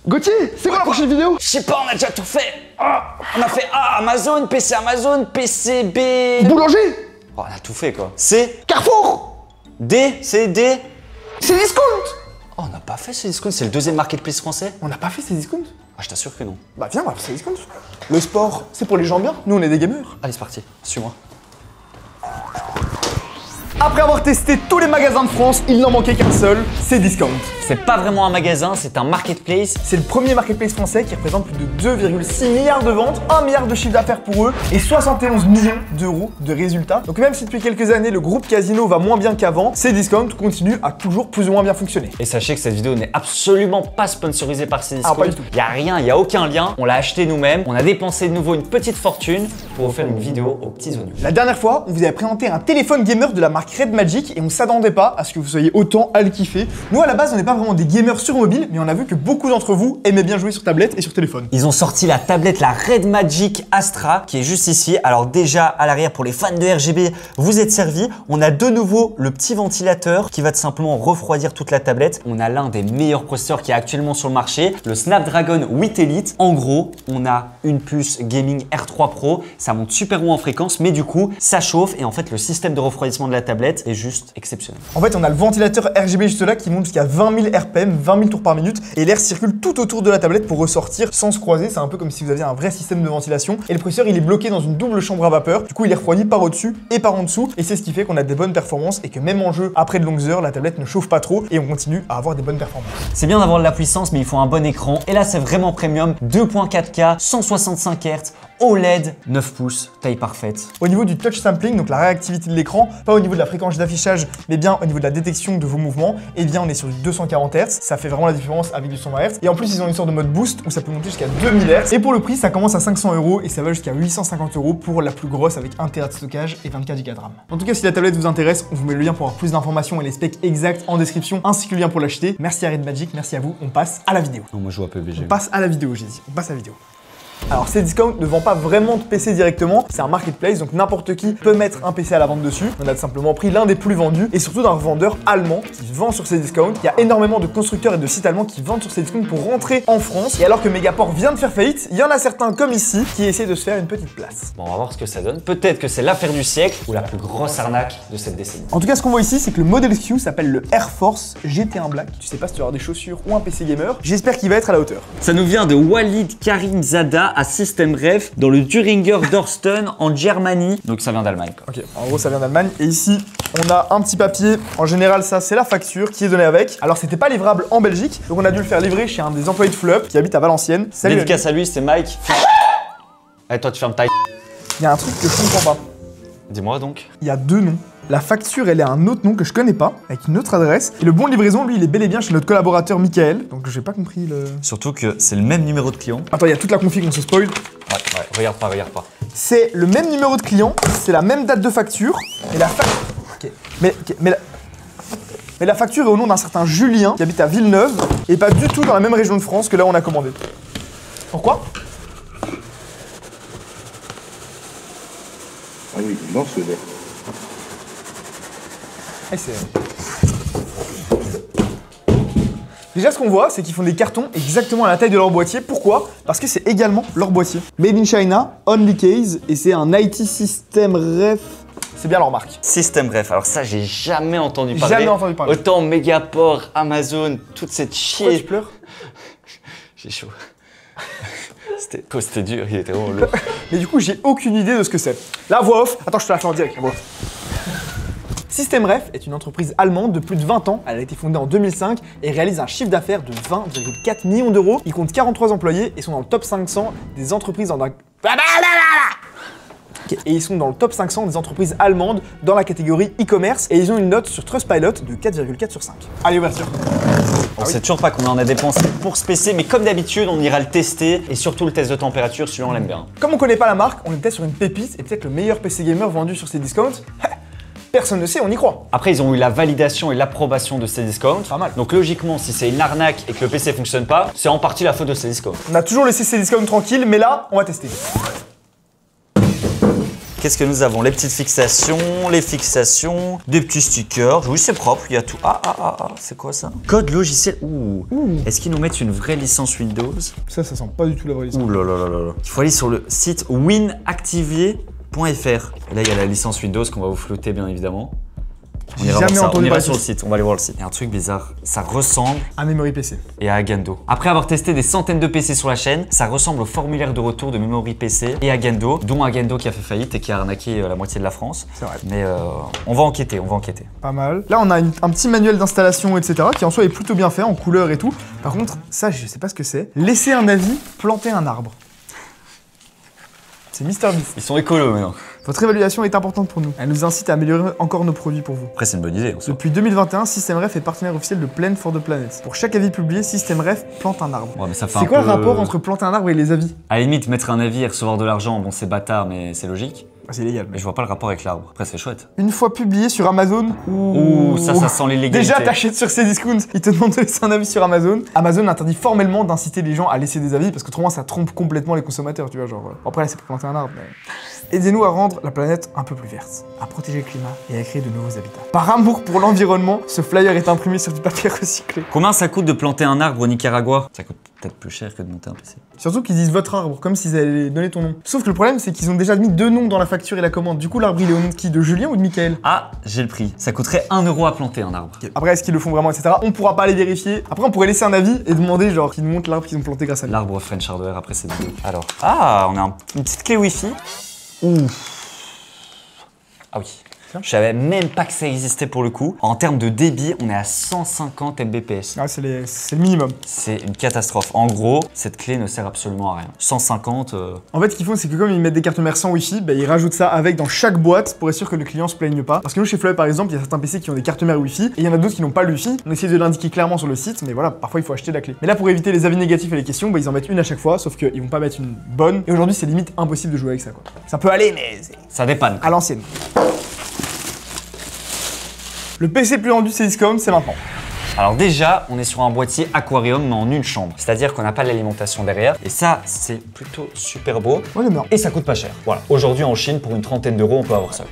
Gauthier, c'est quoi la prochaine vidéo? Je sais pas, on a déjà tout fait. On a fait A, Amazon, PCB. Boulanger. Oh, on a tout fait quoi. C, Carrefour. D, c'est D. Cdiscount. Oh, on n'a pas fait Cdiscount, c'est le deuxième marketplace français. On n'a pas fait Cdiscount? Ah, je t'assure que non. Bah viens, on va faire Cdiscount. Le sport, c'est pour les gens bien. Nous, on est des gamers. Allez, c'est parti, suis-moi. Après avoir testé tous les magasins de France, il n'en manquait qu'un seul, Cdiscount. C'est pas vraiment un magasin, c'est un marketplace. C'est le premier marketplace français qui représente plus de 2,6 milliards de ventes, 1 milliard de chiffre d'affaires pour eux et 71 millions d'euros de résultats. Donc même si depuis quelques années le groupe Casino va moins bien qu'avant, Cdiscount continue à toujours plus ou moins bien fonctionner. Et sachez que cette vidéo n'est absolument pas sponsorisée par Cdiscount. Ah, pas du tout. Il n'y a rien, il n'y a aucun lien. On l'a acheté nous-mêmes. On a dépensé de nouveau une petite fortune pour vous faire une vidéo aux petits oignons. La dernière fois, on vous avait présenté un téléphone gamer de la marque Red Magic et on s'attendait pas à ce que vous soyez autant à le kiffer. Nous à la base, on n'est pas vraiment des gamers sur mobile, mais on a vu que beaucoup d'entre vous aimaient bien jouer sur tablette et sur téléphone. Ils ont sorti la tablette, la Red Magic Astra, qui est juste ici. Alors déjà, à l'arrière, pour les fans de RGB, vous êtes servis. On a de nouveau le petit ventilateur qui va tout simplement refroidir toute la tablette. On a l'un des meilleurs processeurs qui est actuellement sur le marché, le Snapdragon 8 Elite. En gros, on a une puce gaming R3 Pro. Ça monte super haut en fréquence, mais du coup, ça chauffe. Et en fait, le système de refroidissement de la tablette est juste exceptionnel. En fait, on a le ventilateur RGB juste là qui monte jusqu'à 20 000 RPM, 20 000 tours par minute, et l'air circule tout autour de la tablette pour ressortir sans se croiser. C'est un peu comme si vous aviez un vrai système de ventilation. Et le processeur, il est bloqué dans une double chambre à vapeur. Du coup, il est refroidi par au-dessus et par en dessous. Et c'est ce qui fait qu'on a des bonnes performances et que même en jeu, après de longues heures, la tablette ne chauffe pas trop et on continue à avoir des bonnes performances. C'est bien d'avoir de la puissance, mais il faut un bon écran. Et là, c'est vraiment premium. 2.4K, 165 Hz, OLED, 9 pouces, taille parfaite. Au niveau du touch sampling, donc la réactivité de l'écran, pas au niveau de la fréquence d'affichage, mais bien au niveau de la détection de vos mouvements, et bien on est sur du 240 Hz. Ça fait vraiment la différence avec du 120 Hz. Et en plus, ils ont une sorte de mode boost où ça peut monter jusqu'à 2000 Hz. Et pour le prix, ça commence à 500 € et ça va jusqu'à 850 € pour la plus grosse avec 1 Tera de stockage et 24 Go de RAM. En tout cas, si la tablette vous intéresse, on vous met le lien pour avoir plus d'informations et les specs exacts en description, ainsi que le lien pour l'acheter. Merci à Red Magic, merci à vous. On passe à la vidéo. Non, moi je joue à PUBG. On passe à la vidéo, j'ai dit. On passe à la vidéo. Alors Cdiscount ne vend pas vraiment de PC directement, c'est un marketplace, donc n'importe qui peut mettre un PC à la vente dessus. On a tout simplement pris l'un des plus vendus et surtout d'un revendeur allemand qui vend sur Cdiscount. Il y a énormément de constructeurs et de sites allemands qui vendent sur Cdiscount pour rentrer en France. Et alors que Megaport vient de faire faillite, il y en a certains comme ici qui essaient de se faire une petite place. Bon, on va voir ce que ça donne. Peut-être que c'est l'affaire du siècle ou la plus grosse arnaque de cette décennie. En tout cas, ce qu'on voit ici, c'est que le modèle Q s'appelle le Air Force GT1 Black. Tu sais pas si tu vas avoir des chaussures ou un PC gamer. J'espère qu'il va être à la hauteur. Ça nous vient de Walid Karimzada à System Ref dans le Thüringer Dorsten en Germanie. Donc ça vient d'Allemagne. Ok, en gros ça vient d'Allemagne. Et ici, on a un petit papier. En général, ça c'est la facture qui est donnée avec. Alors c'était pas livrable en Belgique, donc on a dû le faire livrer chez un des employés de Fleup qui habite à Valenciennes. Salut. Dédicace à lui, c'est Mike. Allez, toi tu fermes ta. Il y a un truc que je comprends pas. Dis-moi donc. Il y a deux noms. La facture, elle est à un autre nom que je connais pas, avec une autre adresse. Et le bon de livraison, lui, il est bel et bien chez notre collaborateur Michael. Donc j'ai pas compris le... Surtout que c'est le même numéro de client. Attends, il y a toute la config, on se spoil. Ouais, regarde pas. C'est le même numéro de client, c'est la même date de facture. Et la facture... Ok. Mais la facture est au nom d'un certain Julien qui habite à Villeneuve et pas du tout dans la même région de France que là où on a commandé. Pourquoi? Ah oui, morcelet. Déjà, ce qu'on voit, c'est qu'ils font des cartons exactement à la taille de leur boîtier. Pourquoi? Parce que c'est également leur boîtier. Made in China, Only Case, et c'est un IT System Ref. C'est bien leur marque. System Ref, alors ça, j'ai jamais entendu parler. Jamais entendu parler. Autant Megaport, Amazon, toute cette chier. Pourquoi tu pleures? J'ai chaud. C'était dur, il était vraiment lourd. Mais du coup, j'ai aucune idée de ce que c'est. La voix off. Attends, je te la fais en direct, la voix off. System Ref est une entreprise allemande de plus de 20 ans. Elle a été fondée en 2005 et réalise un chiffre d'affaires de 20,4 millions d'euros. Ils comptent 43 employés et sont dans le top 500 des entreprises Et ils sont dans le top 500 des entreprises allemandes dans la catégorie e-commerce et ils ont une note sur Trustpilot de 4,4 sur 5. Allez, ouverture. On sait toujours pas combien on a dépensé pour ce PC, mais comme d'habitude, on ira le tester et surtout le test de température, celui-là on l'aime bien. Comme on connaît pas la marque, on était sur une pépite et peut-être le meilleur PC gamer vendu sur Cdiscount. Personne ne sait, on y croit. Après, ils ont eu la validation et l'approbation de Cdiscount. Pas mal. Donc logiquement, si c'est une arnaque et que le PC fonctionne pas, c'est en partie la faute de Cdiscount. On a toujours laissé Cdiscount tranquille, mais là, on va tester. Qu'est-ce que nous avons? Les petites fixations, les fixations, des petits stickers. Oui, c'est propre, il y a tout. C'est quoi ça? Code logiciel. Ouh. Est-ce qu'ils nous mettent une vraie licence Windows? Ça sent pas du tout la vraie licence. Ouh là là là là. Il faut aller sur le site winactivier.fr. Et là, il y a la licence Windows qu'on va vous flouter, bien évidemment. On ira voir ça. On ira sur le site, on va aller voir le site. Il y a un truc bizarre, ça ressemble à Memory PC et à Agendo. Après avoir testé des centaines de PC sur la chaîne, ça ressemble au formulaire de retour de Memory PC et Agendo, dont Agendo qui a fait faillite et qui a arnaqué la moitié de la France. C'est vrai. Mais on va enquêter, on va enquêter. Pas mal. Là, on a un petit manuel d'installation, etc. qui en soi est plutôt bien fait, en couleur et tout. Par contre, ça, je sais pas ce que c'est. Laisser un avis, planter un arbre. C'est MrBeast. Ils sont écolos maintenant. Votre évaluation est importante pour nous. Elle nous incite à améliorer encore nos produits pour vous. Après, c'est une bonne idée. Depuis 2021, SystemRef est partenaire officiel de Plan for the Planet. Pour chaque avis publié, SystemRef plante un arbre. Ouais, mais ça fait c'est quoi le rapport entre planter un arbre et les avis? À la limite, mettre un avis et recevoir de l'argent, bon, c'est bâtard, mais c'est logique. C'est illégal. Mais je vois pas le rapport avec l'arbre. Après, c'est chouette. Une fois publié sur Amazon, ouh, ça sent l'illégalité. Déjà, t'achètes sur Cdiscount, ils te demandent de laisser un avis sur Amazon. Amazon interdit formellement d'inciter les gens à laisser des avis parce que autrement, ça trompe complètement les consommateurs, tu vois. Genre, après, là, c'est pour planter un arbre, mais. Aidez-nous à rendre la planète un peu plus verte, à protéger le climat et à créer de nouveaux habitats. Par amour pour l'environnement, ce flyer est imprimé sur du papier recyclé. Combien ça coûte de planter un arbre au Nicaragua? Ça coûte peut-être plus cher que de monter un PC. Surtout qu'ils disent votre arbre, comme s'ils allaient donner ton nom. Sauf que le problème, c'est qu'ils ont déjà mis 2 noms dans la facture et la commande. Du coup, l'arbre, il est au nom de qui? De Julien ou de Michael? Ah, j'ai le prix. Ça coûterait 1 € à planter un arbre. Après, est-ce qu'ils le font vraiment, etc. On pourra pas les vérifier. Après, on pourrait laisser un avis et demander, genre, qu'ils nous montrent l'arbre qu'ils ont planté grâce à nous. L'arbre French Hardware, après c'est vidéo. Alors, on a une petite clé Wi-Fi. Ouf. Ah oui. Je savais même pas que ça existait pour le coup. En termes de débit, on est à 150 Mbps. Ah, c'est le minimum. C'est une catastrophe. En gros, cette clé ne sert absolument à rien. 150. En fait, ce qu'ils font, c'est que comme ils mettent des cartes mères sans Wi-Fi, bah, ils rajoutent ça avec dans chaque boîte pour être sûr que le client se plaigne pas. Parce que nous, chez Fleury, par exemple, il y a certains PC qui ont des cartes mères Wi-Fi et il y en a d'autres qui n'ont pas le Wi-Fi. On essaie de l'indiquer clairement sur le site, mais voilà, parfois il faut acheter la clé. Mais là, pour éviter les avis négatifs et les questions, bah, ils en mettent une à chaque fois, sauf qu'ils vont pas mettre une bonne. Et aujourd'hui, c'est limite impossible de jouer avec ça, quoi. Ça peut aller, mais ça dépanne. À l'ancienne. Le PC le plus vendu, c'est Cdiscount, c'est maintenant. Alors déjà, on est sur un boîtier aquarium mais en une chambre. C'est-à-dire qu'on n'a pas l'alimentation derrière. Et ça, c'est plutôt super beau. Ouais, j'aime bien. Et ça coûte pas cher. Voilà. Aujourd'hui en Chine, pour une trentaine d'euros, on peut avoir ça.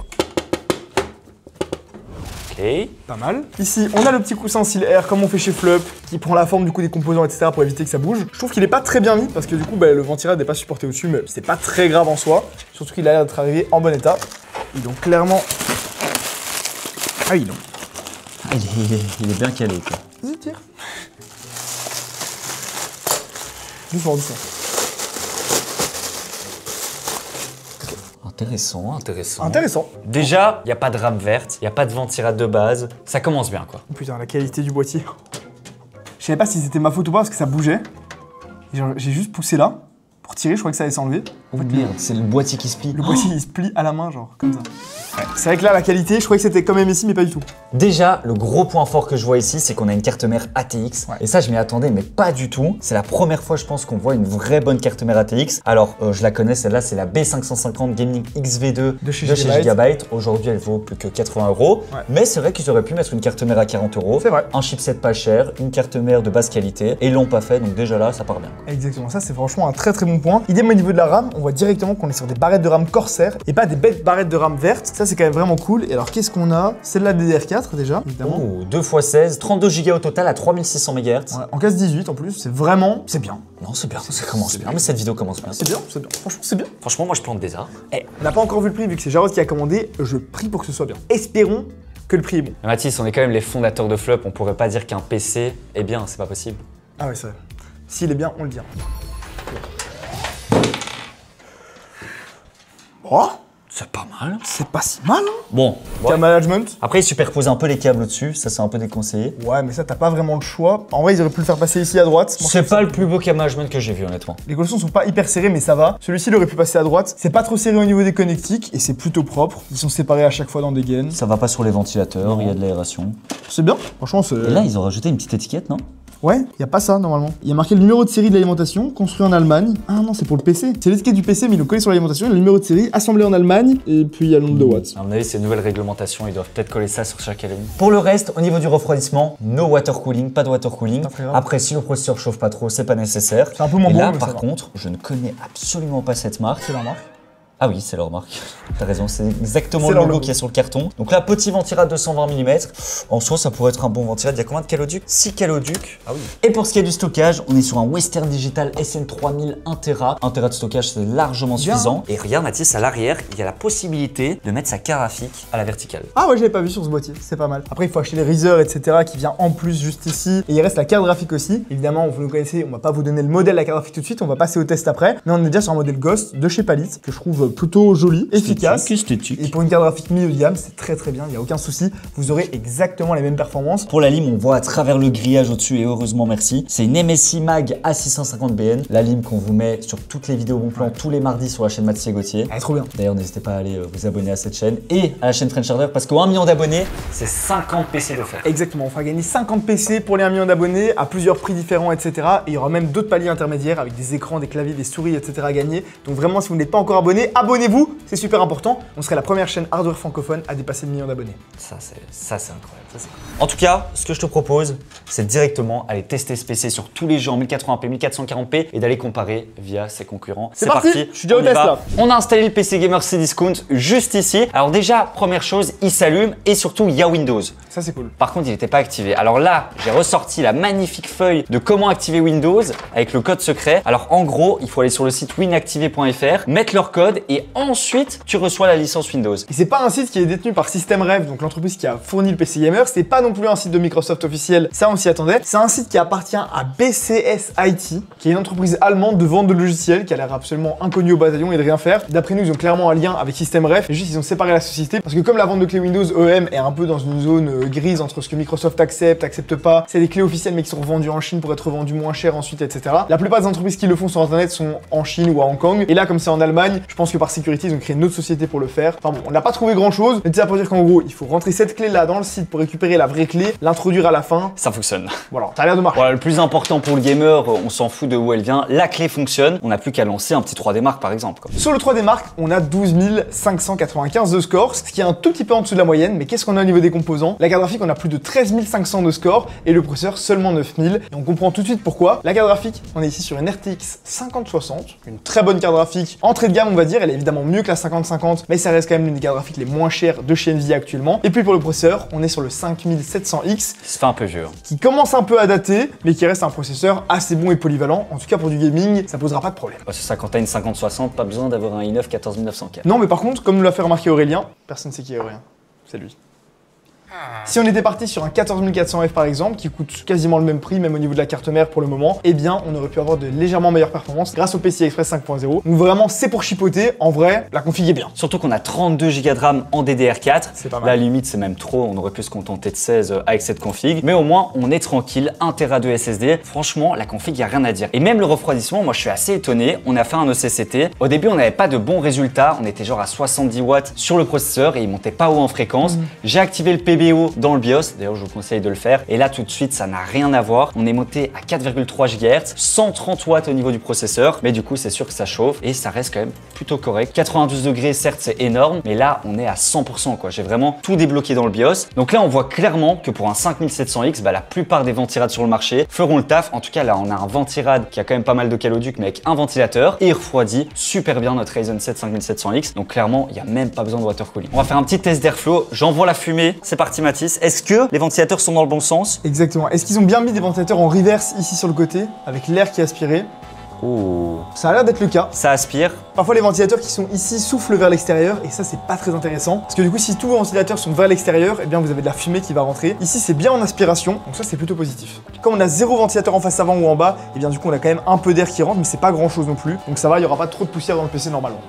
Ok. Pas mal. Ici, on a le petit coussin Seal Air comme on fait chez Flup, qui prend la forme du coup des composants, etc. pour éviter que ça bouge. Je trouve qu'il est pas très bien mis parce que du coup, bah, le ventirail n'est pas supporté au-dessus, mais c'est pas très grave en soi. Surtout qu'il a l'air d'être arrivé en bon état. Et donc clairement. Ah oui, non. Ah, il est bien calé, quoi. Vas-y, tire. Doucement, doucement. Intéressant, intéressant. Intéressant. Déjà, il n'y a pas de rame verte, il n'y a pas de ventirad de base. Ça commence bien, quoi. Oh, putain, la qualité du boîtier. Je savais pas si c'était ma faute ou pas parce que ça bougeait. J'ai juste poussé là. Pour tirer, je crois que ça allait s'enlever. Oh merde, c'est le boîtier qui se plie. Le boîtier, il se plie à la main, genre, comme ça. Ouais. C'est vrai que là, la qualité, je croyais que c'était quand même ici, mais pas du tout. Déjà, le gros point fort que je vois ici, c'est qu'on a une carte mère ATX. Ouais. Et ça, je m'y attendais, mais pas du tout. C'est la première fois, je pense, qu'on voit une vraie bonne carte mère ATX. Alors, je la connais, celle-là, c'est la B550 Gaming XV2 de chez Gigabyte. Aujourd'hui, elle vaut plus que 80 €. Ouais. Mais c'est vrai qu'ils auraient pu mettre une carte mère à 40 €. C'est vrai. Un chipset pas cher, une carte mère de basse qualité. Et ils l'ont pas fait, donc déjà là, ça part bien. Exactement, ça, c'est franchement un très très bon point. Idem au niveau de la RAM, on voit directement qu'on est sur des barrettes de RAM Corsair et pas des bêtes barrettes de RAM vertes. Ça, c'est quand même vraiment cool. Et alors, qu'est-ce qu'on a? Celle-là DDR4 déjà, évidemment. Oh, 2x16, 32 Go au total à 3600 MHz. Ouais, en casse 18 en plus, c'est vraiment. C'est bien. Non, c'est bien, ça commence bien, mais cette vidéo commence bien. C'est bien, c'est bien. Franchement, c'est bien. Franchement, moi, je plante des arbres. On n'a pas encore vu le prix vu que c'est Jarod qui a commandé. Je prie pour que ce soit bien. Espérons que le prix est bon. Mathis, on est quand même les fondateurs de Flup. On pourrait pas dire qu'un PC est bien, c'est pas possible. Ah ouais, c'est vrai. S'il est bien, on le dira. Oh, c'est pas mal. C'est pas si mal, hein. Bon. Ouais. Management. Après, ils superposent un peu les câbles au-dessus, ça c'est un peu déconseillé. Ouais, mais ça, t'as pas vraiment le choix. En vrai, ils auraient pu le faire passer ici à droite. C'est pas le plus beau câble management que j'ai vu, honnêtement. Les colossons sont pas hyper serrés, mais ça va. Celui-ci, il aurait pu passer à droite. C'est pas trop serré au niveau des connectiques et c'est plutôt propre. Ils sont séparés à chaque fois dans des gaines. Ça va pas sur les ventilateurs, il y a de l'aération. C'est bien, franchement, c'est. Et là, ils ont rajouté une petite étiquette, non? Ouais, y a pas ça normalement. Il y a marqué le numéro de série de l'alimentation, construit en Allemagne. Ah non, c'est pour le PC. C'est l'étiquette du PC, mais ils l'ont collé sur l'alimentation. Il y a le numéro de série, assemblé en Allemagne, et puis il y a le nombre de watts. À mon avis, c'est une nouvelle réglementation, ils doivent peut-être coller ça sur chaque élément. Pour le reste, au niveau du refroidissement, no water cooling, pas de water cooling. Après, si le processeur chauffe pas trop, c'est pas nécessaire. C'est un peu moins bon. Là, par contre, je ne connais absolument pas cette marque. C'est leur marque. Ah oui, c'est leur marque. T'as raison, c'est exactement C'est le leur logo logo. qu'il y a sur le carton. Donc là, petit ventirad 220 mm. En soi, ça pourrait être un bon ventirad. Il y a combien de caloducs? 6 caloducs. Ah oui. Et pour ce qui est du stockage, on est sur un Western Digital SN3000 1 Tera. 1 Tera de stockage, c'est largement suffisant. Et regarde, Mathis, à l'arrière, il y a la possibilité de mettre sa carte graphique à la verticale. Ah ouais, je l'avais pas vu sur ce boîtier, c'est pas mal. Après, il faut acheter les riseurs, etc. qui vient en plus juste ici. Et il reste la carte graphique aussi. Évidemment, vous le connaissez, on va pas vous donner le modèle de la carte graphique tout de suite, on va passer au test après. Mais on est déjà sur un modèle Ghost de chez Palit que je trouve plutôt joli, efficace. Esthétique. Et pour une carte graphique milieu de gamme, c'est très bien, il n'y a aucun souci. Vous aurez exactement les mêmes performances. Pour la lime, on voit à travers le grillage au-dessus et heureusement merci. C'est une MSI Mag A650BN. La lime qu'on vous met sur toutes les vidéos bon plan tous les mardis sur la chaîne Mathis et Gauthier. Elle est trop bien. D'ailleurs, n'hésitez pas à aller vous abonner à cette chaîne et à la chaîne French Harder parce qu'au 1 million d'abonnés, c'est 50 PC d'offert. Exactement, on fera gagner 50 PC pour les 1 million d'abonnés à plusieurs prix différents, etc. Et il y aura même d'autres paliers intermédiaires avec des écrans, des claviers, des souris, etc. à gagner. Donc vraiment, si vous n'êtes pas encore abonné, abonnez-vous, c'est super important. On serait la première chaîne hardware francophone à dépasser le million d'abonnés. Ça, c'est incroyable. En tout cas, ce que je te propose, c'est directement aller tester ce PC sur tous les jeux en 1080p, 1440p et d'aller comparer via ses concurrents. C'est parti, je suis déjà au on y test va. là. On a installé le PC Gamer Cdiscount juste ici. Alors déjà, première chose, il s'allume et surtout, il y a Windows. Ça c'est cool. Par contre, il n'était pas activé. Alors là, j'ai ressorti la magnifique feuille de comment activer Windows avec le code secret. Alors en gros, il faut aller sur le site winactiver.fr, mettre leur code et ensuite, tu reçois la licence Windows. Et c'est pas un site qui est détenu par SystemRev, donc l'entreprise qui a fourni le PC Gamer, c'est pas non plus un site de Microsoft officiel, ça on s'y attendait. C'est un site qui appartient à BCS IT, qui est une entreprise allemande de vente de logiciels qui a l'air absolument inconnue au bataillon et de rien faire. D'après nous, ils ont clairement un lien avec SystemRev, et juste ils ont séparé la société parce que comme la vente de clés Windows EM est un peu dans une zone grise entre ce que Microsoft accepte pas, c'est des clés officielles mais qui sont revendues en Chine pour être vendues moins cher ensuite, etc. La plupart des entreprises qui le font sur internet sont en Chine ou à Hong Kong, et là comme c'est en Allemagne, je pense que par sécurité ils ont créé une autre société pour le faire. Enfin bon, on n'a pas trouvé grand chose, mais c'est ça pour dire qu'en gros, il faut rentrer cette clé là dans le site pour récupérer la vraie clé, l'introduire à la fin. Ça fonctionne. Voilà, ça a l'air de marcher. Voilà, le plus important pour le gamer, on s'en fout de où elle vient, la clé fonctionne, on n'a plus qu'à lancer un petit 3D Mark par exemple. Quoi. Sur le 3D Mark, on a 12 595 de score, ce qui est un tout petit peu en dessous de la moyenne, mais qu'est-ce qu'on a au niveau des composants? La carte graphique, on a plus de 13 500 de score, et le processeur seulement 9000, et on comprend tout de suite pourquoi. La carte graphique, on est ici sur une RTX 5060, une très bonne carte graphique, entrée de gamme on va dire, elle est évidemment mieux que la 5050, mais ça reste quand même l'une des cartes graphiques les moins chères de chez Nvidia actuellement. Et puis pour le processeur, on est sur le 5700X, Il se fait un peu vieux. qui commence un peu à dater, mais qui reste un processeur assez bon et polyvalent. En tout cas pour du gaming, ça posera pas de problème. C'est ça, quand t'as une 5060, pas besoin d'avoir un i9 14900K. Non, mais par contre, comme nous l'a fait remarquer Aurélien, personne ne sait qui est Aurélien. C'est lui. Si on était parti sur un 14400F par exemple, qui coûte quasiment le même prix, même au niveau de la carte mère pour le moment, eh bien on aurait pu avoir de légèrement meilleures performances grâce au PCI Express 5.0. Donc vraiment c'est pour chipoter, en vrai la config est bien. Surtout qu'on a 32 Go de RAM en DDR4. C'est pas mal. La limite c'est même trop, on aurait pu se contenter de 16 avec cette config. Mais au moins on est tranquille, 1 Tera de SSD. Franchement la config y a rien à dire. Et même le refroidissement, moi je suis assez étonné. On a fait un ECCT. Au début on n'avait pas de bons résultats. On était genre à 70 watts sur le processeur et il montait pas haut en fréquence. J'ai activé le PBO dans le BIOS. D'ailleurs je vous conseille de le faire. Et là tout de suite ça n'a rien à voir. On est monté à 4,3 GHz, 130 watts au niveau du processeur. Mais du coup c'est sûr que ça chauffe et ça reste quand même plutôt correct. 92 degrés certes c'est énorme. Mais là on est à 100% quoi. J'ai vraiment tout débloqué dans le BIOS. Donc là on voit clairement que pour un 5700X, la plupart des ventirades sur le marché feront le taf. En tout cas là on a un ventirad qui a quand même pas mal de caloducs mais avec un ventilateur et il refroidit super bien notre Ryzen 7 5700X. Donc clairement il n'y a même pas besoin de water cooling. On va faire un petit test d'airflow. J'envoie la fumée. C'est parti Mathis. Est-ce que les ventilateurs sont dans le bon sens? Exactement. Est-ce qu'ils ont bien mis des ventilateurs en reverse ici sur le côté, avec l'air qui est aspiré? Oh. Ça a l'air d'être le cas. Ça aspire. Parfois les ventilateurs qui sont ici soufflent vers l'extérieur et ça c'est pas très intéressant parce que du coup si tous vos ventilateurs sont vers l'extérieur, eh bien vous avez de la fumée qui va rentrer. Ici c'est bien en aspiration, donc ça c'est plutôt positif. Comme on a zéro ventilateur en face avant ou en bas, eh bien du coup on a quand même un peu d'air qui rentre mais c'est pas grand chose non plus. Donc ça va, il y aura pas trop de poussière dans le PC normalement.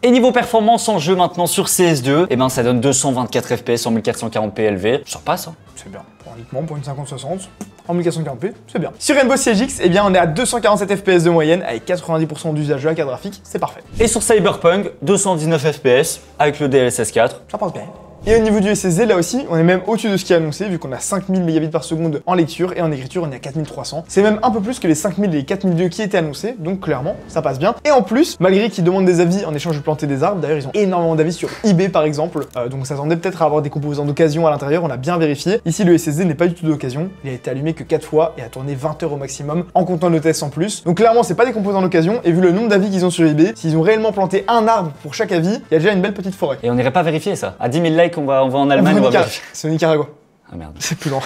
Et niveau performance en jeu maintenant sur CS2, eh ben ça donne 224 FPS en 1440p élevé. Ça passe hein. C'est bien. Honnêtement pour une 5060, en 1440p, c'est bien. Sur Rainbow Six Siege, eh bien on est à 247 FPS de moyenne avec 90% d'usage de la carte graphique, c'est parfait. Et sur Cyberpunk, 219 FPS avec le DLSS 4. Ça passe bien. Et au niveau du SSD, là aussi, on est même au-dessus de ce qui est annoncé, vu qu'on a 5000 mégabits par seconde en lecture et en écriture, on est à 4300. C'est même un peu plus que les 5000 et les 4002 qui étaient annoncés, donc clairement, ça passe bien. Et en plus, malgré qu'ils demandent des avis en échange de planter des arbres, d'ailleurs, ils ont énormément d'avis sur eBay par exemple, donc ça s'attendait peut-être à avoir des composants d'occasion à l'intérieur, on a bien vérifié. Ici, le SSD n'est pas du tout d'occasion, il a été allumé que 4 fois et a tourné 20 heures au maximum en comptant le test en plus. Donc clairement, c'est pas des composants d'occasion, et vu le nombre d'avis qu'ils ont sur eBay, s'ils ont réellement planté un arbre pour chaque avis, il y a déjà une belle petite forêt. Et on n'irait pas vérifier ça. À 10 000 likes, on va en Allemagne. C'est au Nicaragua. Ah merde. C'est plus lent.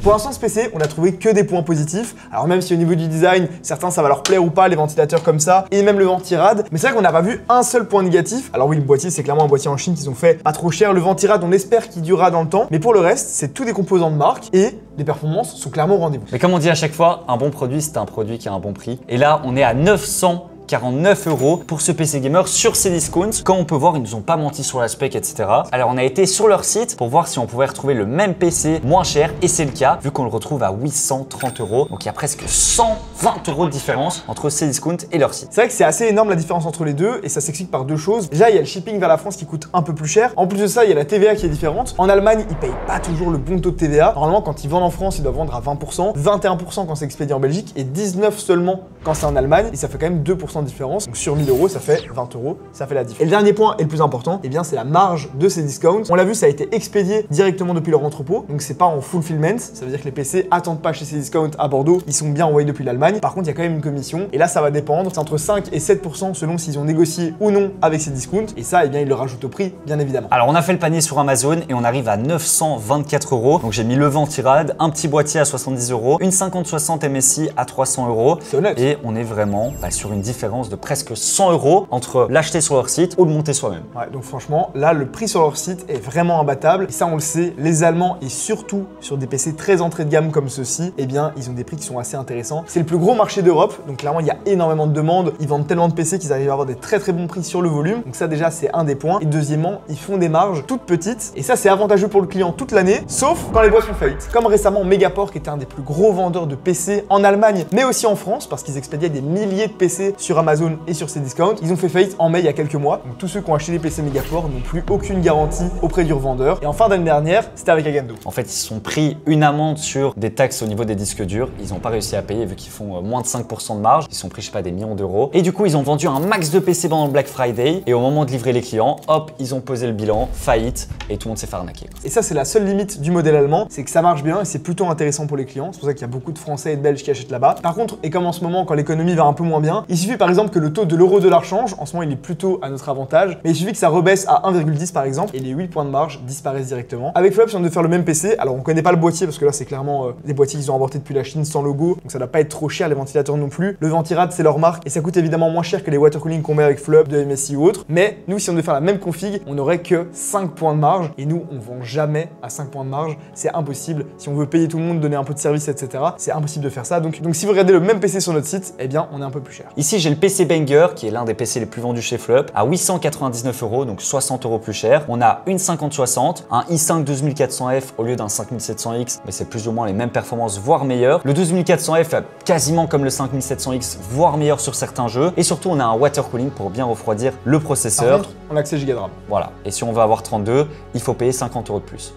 Pour l'instant, ce PC, on a trouvé que des points positifs. Alors même si au niveau du design, certains ça va leur plaire ou pas, les ventilateurs comme ça, et même le ventirad, mais c'est vrai qu'on n'a pas vu un seul point négatif. Alors oui, le boîtier, c'est clairement un boîtier en Chine qu'ils ont fait pas trop cher. Le ventirad, on espère qu'il durera dans le temps, mais pour le reste, c'est tous des composants de marque et les performances sont clairement au rendez-vous. Mais comme on dit à chaque fois, un bon produit, c'est un produit qui a un bon prix. Et là, on est à 949 € pour ce PC gamer sur Cdiscount. Comme on peut voir, ils nous ont pas menti sur la spec, etc. Alors on a été sur leur site pour voir si on pouvait retrouver le même PC moins cher, et c'est le cas, vu qu'on le retrouve à 830 €. Donc il y a presque 120 € de différence entre Cdiscount et leur site. C'est vrai que c'est assez énorme la différence entre les deux, et ça s'explique par deux choses. Déjà, il y a le shipping vers la France qui coûte un peu plus cher. En plus de ça, il y a la TVA qui est différente. En Allemagne, ils payent pas toujours le bon taux de TVA. Normalement, quand ils vendent en France, ils doivent vendre à 20%, 21% quand c'est expédié en Belgique, et 19% seulement quand c'est en Allemagne, et ça fait quand même 2% de différence. Donc sur 1000 €, ça fait 20 €, ça fait la différence. Et le dernier point, et le plus important, eh bien c'est la marge de ces discounts. On l'a vu, ça a été expédié directement depuis leur entrepôt, donc c'est pas en fulfillment. Ça veut dire que les PC attendent pas chez ces discounts à Bordeaux, ils sont bien envoyés depuis l'Allemagne. Par contre, il y a quand même une commission, et là ça va dépendre. C'est entre 5 et 7% selon s'ils ont négocié ou non avec ces discounts, et ça, eh bien ils le rajoutent au prix, bien évidemment. Alors on a fait le panier sur Amazon et on arrive à 924 €. Donc j'ai mis le ventirad, un petit boîtier à 70 €, une 5060 MSI à 300 €. C'est honnête. Et on est vraiment sur une différence de presque 100 € entre l'acheter sur leur site ou le monter soi-même. Ouais, donc franchement, là, le prix sur leur site est vraiment imbattable. Et ça, on le sait, les Allemands, et surtout sur des PC très entrée de gamme comme ceux-ci, eh bien, ils ont des prix qui sont assez intéressants. C'est le plus gros marché d'Europe, donc clairement, il y a énormément de demandes. Ils vendent tellement de PC qu'ils arrivent à avoir des très très bons prix sur le volume. Donc ça, déjà, c'est un des points. Et deuxièmement, ils font des marges toutes petites. Et ça, c'est avantageux pour le client toute l'année, sauf quand les boîtes font faillite. Comme récemment, Megaport, qui était un des plus gros vendeurs de PC en Allemagne, mais aussi en France, parce qu'ils expédiaient des milliers de PC sur Amazon et sur ces discounts. Ils ont fait faillite en mai il y a quelques mois. Donc tous ceux qui ont acheté des PC Megaport n'ont plus aucune garantie auprès du revendeur. Et en fin d'année dernière, c'était avec Agendo. En fait, ils se sont pris une amende sur des taxes au niveau des disques durs. Ils n'ont pas réussi à payer vu qu'ils font moins de 5% de marge. Ils se sont pris, je sais pas, des millions d'euros. Et du coup, ils ont vendu un max de PC pendant le Black Friday. Et au moment de livrer les clients, hop, ils ont posé le bilan, faillite, et tout le monde s'est fait arnaquer. Et ça, c'est la seule limite du modèle allemand, c'est que ça marche bien et c'est plutôt intéressant pour les clients. C'est pour ça qu'il y a beaucoup de Français et de Belges qui achètent là-bas. Par contre, et comme en ce moment, quand l'économie va un peu moins bien, il suffit par exemple que le taux de l'euro-dollar change. En ce moment, il est plutôt à notre avantage, mais il suffit que ça rebaisse à 1,10 par exemple, et les 8 points de marge disparaissent directement. Avec Flop, si on devait faire le même PC, alors on connaît pas le boîtier parce que là, c'est clairement des boîtiers qu'ils ont importés depuis la Chine sans logo, donc ça doit pas être trop cher les ventilateurs non plus. Le ventirad, c'est leur marque et ça coûte évidemment moins cher que les water cooling qu'on met avec Flop, de MSI ou autre. Mais nous, si on devait faire la même config, on n'aurait que 5 points de marge, et nous, on vend jamais à 5 points de marge. C'est impossible. Si on veut payer tout le monde, donner un peu de service, etc., c'est impossible de faire ça. Donc si vous regardez le même PC sur notre site, eh bien, on est un peu plus cher. Ici, j'ai le PC Banger, qui est l'un des PC les plus vendus chez Flop, à 899 €, donc 60 € plus cher. On a une 5060, un i5 12400F au lieu d'un 5700X, mais c'est plus ou moins les mêmes performances, voire meilleures. Le 12400F est quasiment comme le 5700X, voire meilleur sur certains jeux. Et surtout, on a un water cooling pour bien refroidir le processeur. Par contre, on a accès Go de RAM. Voilà. Et si on veut avoir 32, il faut payer 50 € de plus.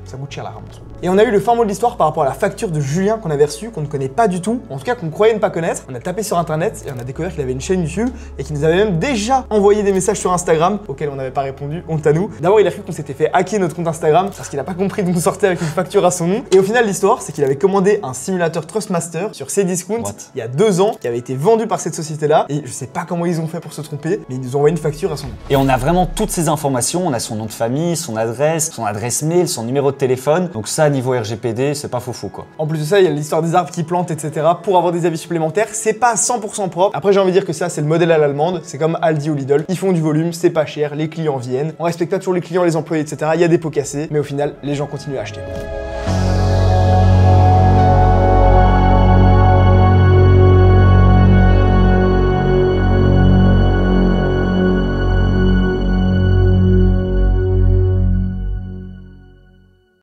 Ça coûte cher la RAM. Et on a eu le fin mot de l'histoire par rapport à la facture de Julien qu'on avait reçue, qu'on ne connaît pas du tout, en tout cas qu'on croyait ne pas connaître. On a tapé sur internet et on a découvert qu'il avait une chaîne YouTube et qu'il nous avait même déjà envoyé des messages sur Instagram auxquels on n'avait pas répondu, honte à nous. D'abord, il a cru qu'on s'était fait hacker notre compte Instagram parce qu'il n'a pas compris de nous sortir avec une facture à son nom. Et au final, l'histoire, c'est qu'il avait commandé un simulateur Trustmaster sur Cdiscount il y a 2 ans, qui avait été vendu par cette société-là. Et je sais pas comment ils ont fait pour se tromper, mais ils nous ont envoyé une facture à son nom. Et on a vraiment toutes ces informations. On a son nom de famille, son adresse mail, son numéro de téléphone. Donc ça, niveau RGPD, c'est pas foufou quoi. En plus de ça, il y a l'histoire des arbres qui plantent, etc. Pour avoir des avis supplémentaires, c'est pas 100% propre. Après, j'ai envie de dire que ça, c'est le modèle à l'allemande. C'est comme Aldi ou Lidl. Ils font du volume, c'est pas cher, les clients viennent. On respecte pas toujours les clients, les employés, etc. Il y a des pots cassés, mais au final, les gens continuent à acheter.